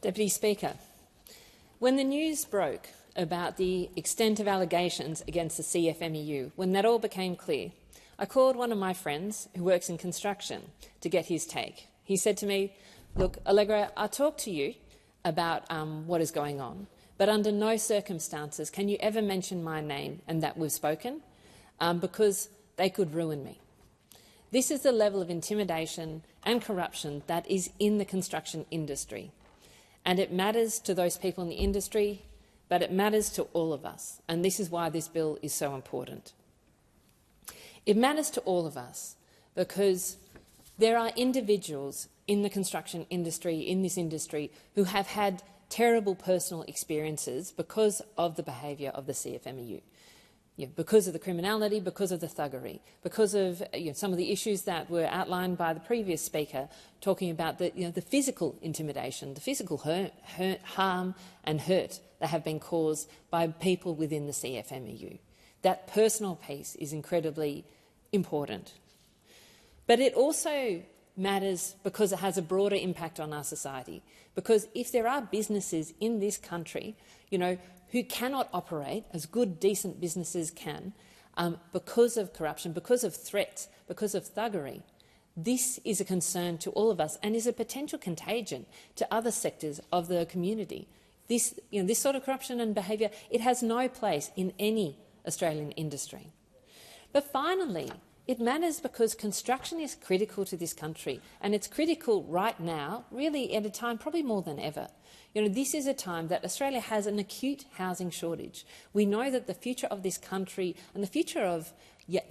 Deputy Speaker, when the news broke about the extent of allegations against the CFMEU, when that all became clear, I called one of my friends who works in construction to get his take. He said to me, "Look, Allegra, I'll talk to you about what is going on, but under no circumstances can you ever mention my name and that we've spoken, because they could ruin me." This is the level of intimidation and corruption that is in the construction industry. And it matters to those people in the industry, but it matters to all of us. And this is why this bill is so important. It matters to all of us because there are individuals in the construction industry, in this industry, who have had terrible personal experiences because of the behaviour of the CFMEU. Because of the criminality, because of the thuggery, because of some of the issues that were outlined by the previous speaker, talking about the physical intimidation, the physical harm and hurt that have been caused by people within the CFMEU. That personal piece is incredibly important. But it also matters because it has a broader impact on our society. Because if there are businesses in this country, who cannot operate as good, decent businesses can because of corruption, because of threats, because of thuggery, this is a concern to all of us and is a potential contagion to other sectors of the community. This sort of corruption and behaviour, it has no place in any Australian industry. But finally, it matters because construction is critical to this country, and it's critical right now, really at a time probably more than ever. This is a time that Australia has an acute housing shortage. We know that the future of this country and the future of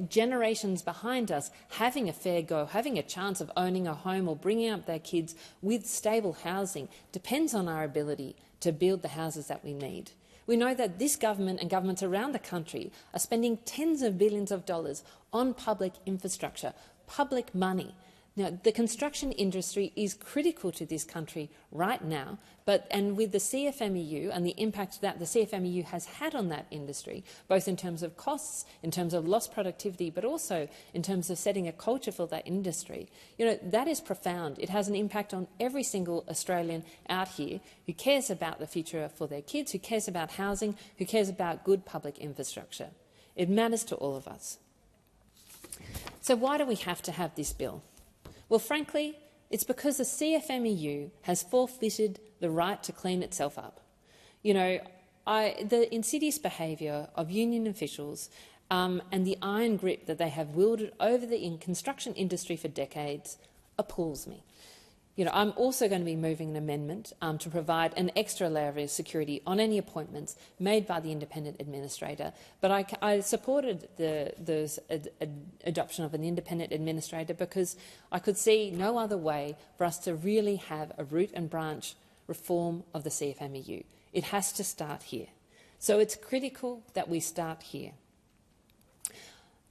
generations behind us having a fair go, having a chance of owning a home or bringing up their kids with stable housing depends on our ability to build the houses that we need. We know that this government and governments around the country are spending tens of billions of dollars on public infrastructure, public money. Now, the construction industry is critical to this country right now, and with the CFMEU and the impact that the CFMEU has had on that industry, both in terms of costs, in terms of lost productivity, but also in terms of setting a culture for that industry, that is profound. It has an impact on every single Australian out here who cares about the future for their kids, who cares about housing, who cares about good public infrastructure. It matters to all of us. So why do we have to have this bill? Well, frankly, it's because the CFMEU has forfeited the right to clean itself up. The insidious behaviour of union officials and the iron grip that they have wielded over the construction industry for decades appalls me. I'm also going to be moving an amendment to provide an extra layer of security on any appointments made by the independent administrator. But I supported the adoption of an independent administrator because I could see no other way for us to really have a root and branch reform of the CFMEU. It has to start here. So it's critical that we start here.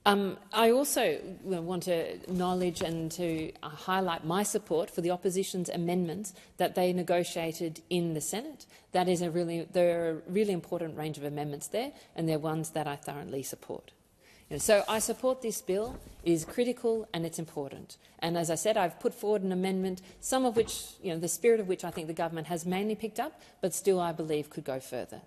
I also want to acknowledge and to highlight my support for the opposition's amendments that they negotiated in the Senate. There are a really important range of amendments there, and they're ones that I thoroughly support. So I support this bill. It is critical and it's important. And as I said, I've put forward an amendment, some of which, the spirit of which I think the government has mainly picked up, but still I believe could go further.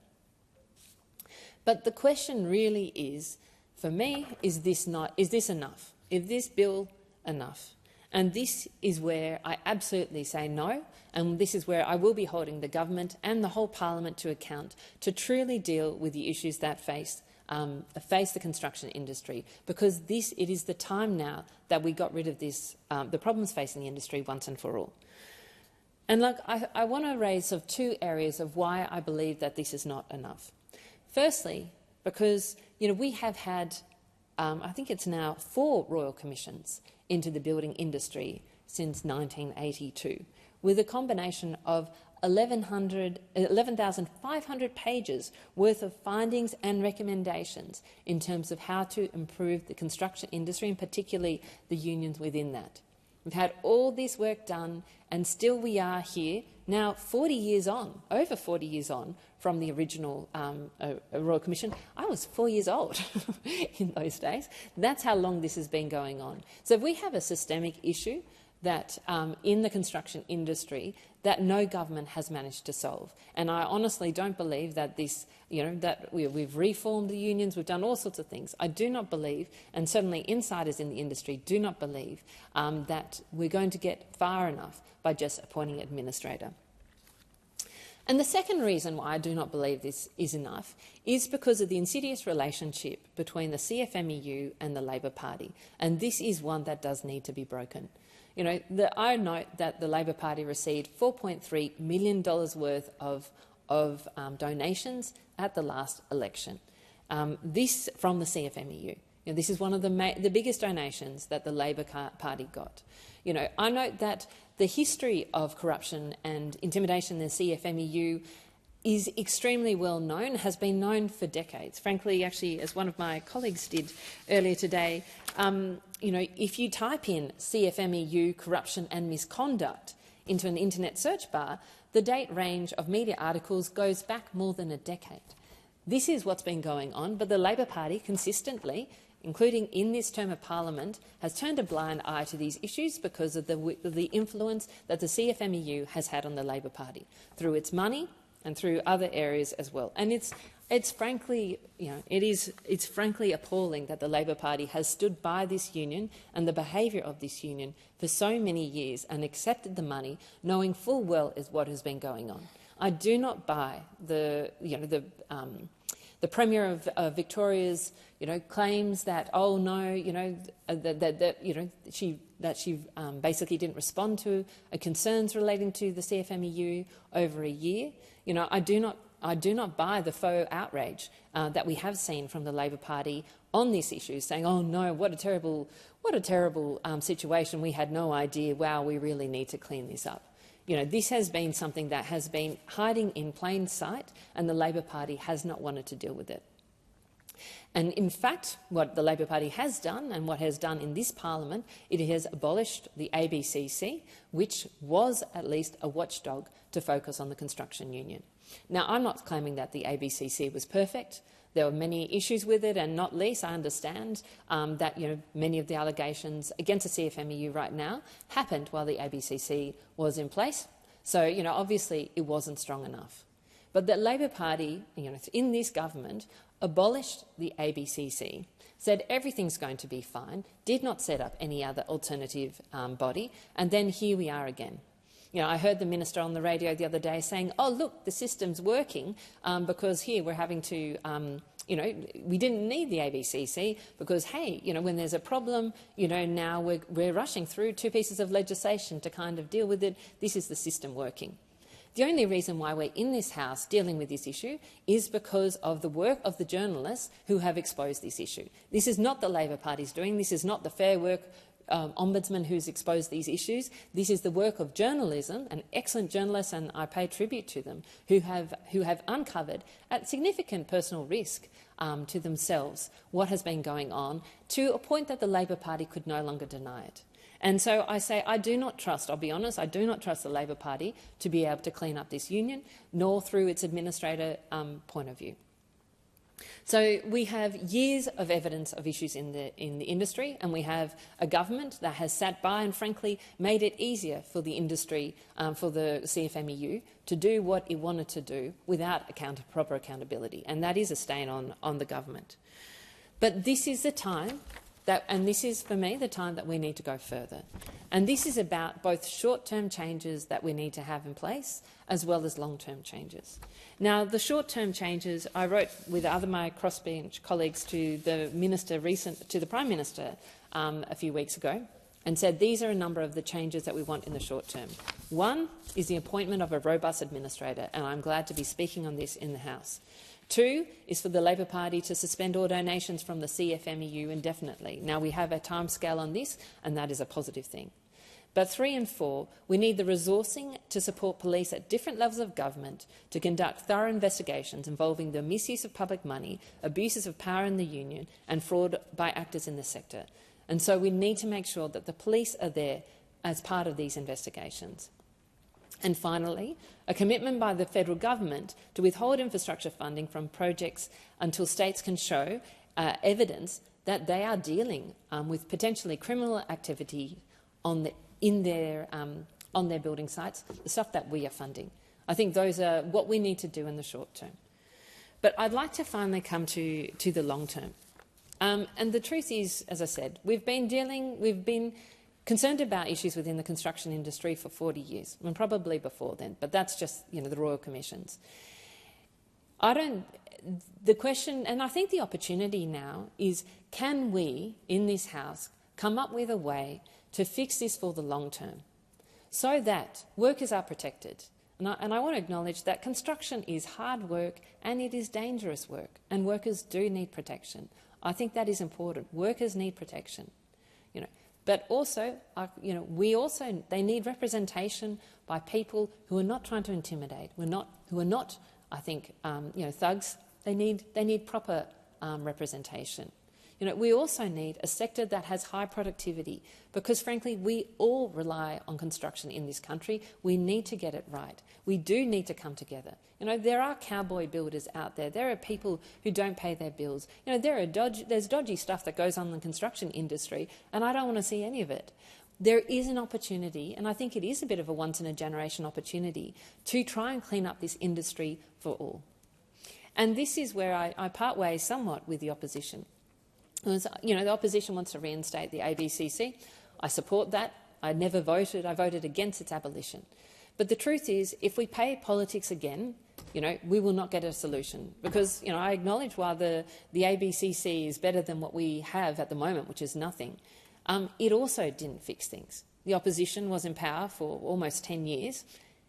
But the question really is, for me, is this enough? Is this bill enough? And this is where I absolutely say no, and this is where I will be holding the government and the whole parliament to account to truly deal with the issues that face the construction industry, because it is the time now that we got rid of the problems facing the industry once and for all. And look, I want to raise two areas of why I believe that this is not enough. Firstly, because we have had, I think it's now 4 royal commissions into the building industry since 1982, with a combination of 11,500 pages worth of findings and recommendations in terms of how to improve the construction industry, and particularly the unions within that. We've had all this work done, and still we are here now, 40 years on, over 40 years on from the original Royal Commission. I was 4 years old in those days. That's how long this has been going on. So if we have a systemic issue that in the construction industry that no government has managed to solve. And I honestly don't believe that this, that we've reformed the unions, we've done all sorts of things. I do not believe, and certainly insiders in the industry do not believe, that we're going to get far enough by just appointing an administrator. And the second reason why I do not believe this is enough is because of the insidious relationship between the CFMEU and the Labor Party. And this is one that does need to be broken. I note that the Labor Party received $4.3 million worth of donations at the last election. This from the CFMEU. This is one of the biggest donations that the Labor Party got. I note that the history of corruption and intimidation in the CFMEU is extremely well known, has been known for decades. Frankly, actually, as one of my colleagues did earlier today, if you type in CFMEU corruption and misconduct into an internet search bar, the date range of media articles goes back more than a decade. This is what's been going on, but the Labor Party consistently, including in this term of parliament, has turned a blind eye to these issues because of the influence that the CFMEU has had on the Labor Party through its money and through other areas as well. And it's frankly, it's frankly appalling that the Labor Party has stood by this union and the behaviour of this union for so many years and accepted the money, knowing full well is what has been going on. I do not buy the Premier of Victoria's, claims that that she basically didn't respond to concerns relating to the CFMEU over a year. I do not buy the faux outrage that we have seen from the Labor Party on this issue, saying, "Oh no, what a terrible situation. We had no idea. Wow, we really need to clean this up." This has been something that has been hiding in plain sight, and the Labor Party has not wanted to deal with it. And in fact, what the Labor Party has done, and what has done in this parliament, it has abolished the ABCC, which was at least a watchdog to focus on the construction union. Now, I'm not claiming that the ABCC was perfect. There were many issues with it, and not least, I understand that many of the allegations against the CFMEU right now happened while the ABCC was in place. So, obviously it wasn't strong enough. But the Labor Party, in this government, abolished the ABCC, said everything's going to be fine, did not set up any other alternative body, and then here we are again. I heard the minister on the radio the other day saying, "Oh, look, the system's working because here we're having to, we didn't need the ABCC because, hey, when there's a problem, now we're rushing through 2 pieces of legislation to kind of deal with it. This is the system working." The only reason why we're in this House dealing with this issue is because of the work of the journalists who have exposed this issue. This is not the Labor Party's doing. This is not the Fair Work Ombudsman who's exposed these issues. This is the work of journalism, and excellent journalists, and I pay tribute to them, who have uncovered at significant personal risk to themselves what has been going on, to a point that the Labor Party could no longer deny it. And so I say I do not trust, I'll be honest, I do not trust the Labor Party to be able to clean up this union, nor through its administrator point of view. So we have years of evidence of issues in the industry, and we have a government that has sat by and frankly made it easier for the industry, for the CFMEU, to do what it wanted to do without proper accountability, and that is a stain on the government. But this is the time and this is, for me, the time that we need to go further. And this is about both short-term changes that we need to have in place as well as long-term changes. Now, the short-term changes, I wrote with my crossbench colleagues to the Prime Minister a few weeks ago and said these are a number of the changes that we want in the short term. One is the appointment of a robust administrator, and I'm glad to be speaking on this in the House. 2 is for the Labor Party to suspend all donations from the CFMEU indefinitely. Now, we have a timescale on this, and that is a positive thing. But 3 and 4, we need the resourcing to support police at different levels of government to conduct thorough investigations involving the misuse of public money, abuses of power in the union, and fraud by actors in the sector. And so we need to make sure that the police are there as part of these investigations. And finally, a commitment by the federal government to withhold infrastructure funding from projects until states can show evidence that they are dealing with potentially criminal activity in their, on their building sites, the stuff that we are funding. I think those are what we need to do in the short term. But I'd like to finally come to the long term. And the truth is, as I said, we've been concerned about issues within the construction industry for 40 years, and probably before then, but that's just, you know, the Royal Commissions. The question, and I think the opportunity now is, can we, in this House, come up with a way to fix this for the long term so that workers are protected? And I want to acknowledge that construction is hard work and it is dangerous work, and workers do need protection. I think that is important. Workers need protection, you know. But also, you know, they need representation by people who are not trying to intimidate, who are not, I think, you know, thugs. They need proper representation. You know, we also need a sector that has high productivity because, frankly, we all rely on construction in this country. We need to get it right. We do need to come together. You know, there are cowboy builders out there. There are people who don't pay their bills. You know, there's dodgy stuff that goes on in the construction industry, and I don't want to see any of it. There is an opportunity, and I think it is a bit of a once-in-a-generation opportunity, to try and clean up this industry for all. And this is where I part ways somewhat with the opposition. You know, the opposition wants to reinstate the ABCC. I support that. I never voted. I voted against its abolition. But the truth is, if we play politics again, you know, we will not get a solution. Because, you know, I acknowledge while the ABCC is better than what we have at the moment, which is nothing, it also didn't fix things. The opposition was in power for almost 10 years.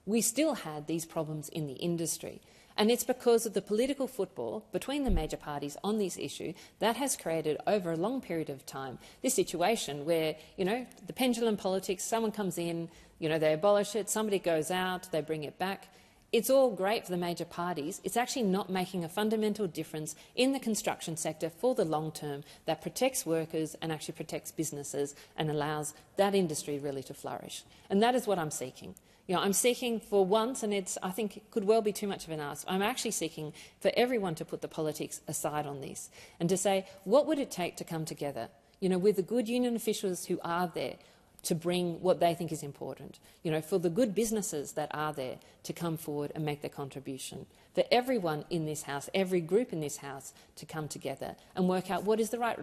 We still had these problems in the industry. And it's because of the political football between the major parties on this issue that has created, over a long period of time, this situation where, you know, the pendulum politics, someone comes in, you know, they abolish it, somebody goes out, they bring it back. It's all great for the major parties. It's actually not making a fundamental difference in the construction sector for the long term that protects workers and actually protects businesses and allows that industry really to flourish. And that is what I'm seeking. You know, I'm seeking for once, and I think it could well be too much of an ask, I'm actually seeking for everyone to put the politics aside on this and to say, what would it take to come together, you know, with the good union officials who are there to bring what they think is important, you know, for the good businesses that are there to come forward and make their contribution, for everyone in this House, every group in this House to come together and work out what is the right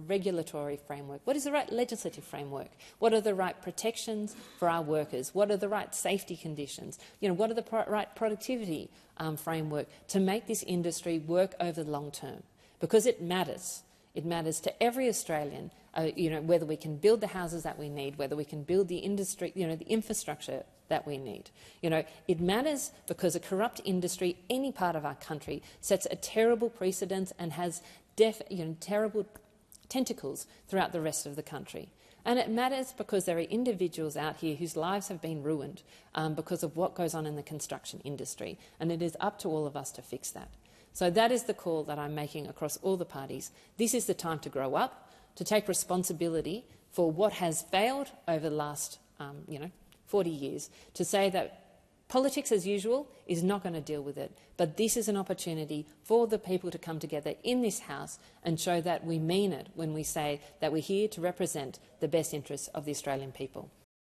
regulatory framework, what is the right legislative framework, what are the right protections for our workers, what are the right safety conditions, you know, what are the right productivity framework to make this industry work over the long term, because it matters. It matters to every Australian, you know, whether we can build the houses that we need, whether we can build the industry, you know, the infrastructure that we need. You know, it matters because a corrupt industry, any part of our country, sets a terrible precedent and has terrible tentacles throughout the rest of the country. And it matters because there are individuals out here whose lives have been ruined because of what goes on in the construction industry, and it is up to all of us to fix that. So that is the call that I'm making across all the parties. This is the time to grow up, to take responsibility for what has failed over the last 40 years, to say that politics as usual is not going to deal with it, but this is an opportunity for the people to come together in this House and show that we mean it when we say that we're here to represent the best interests of the Australian people.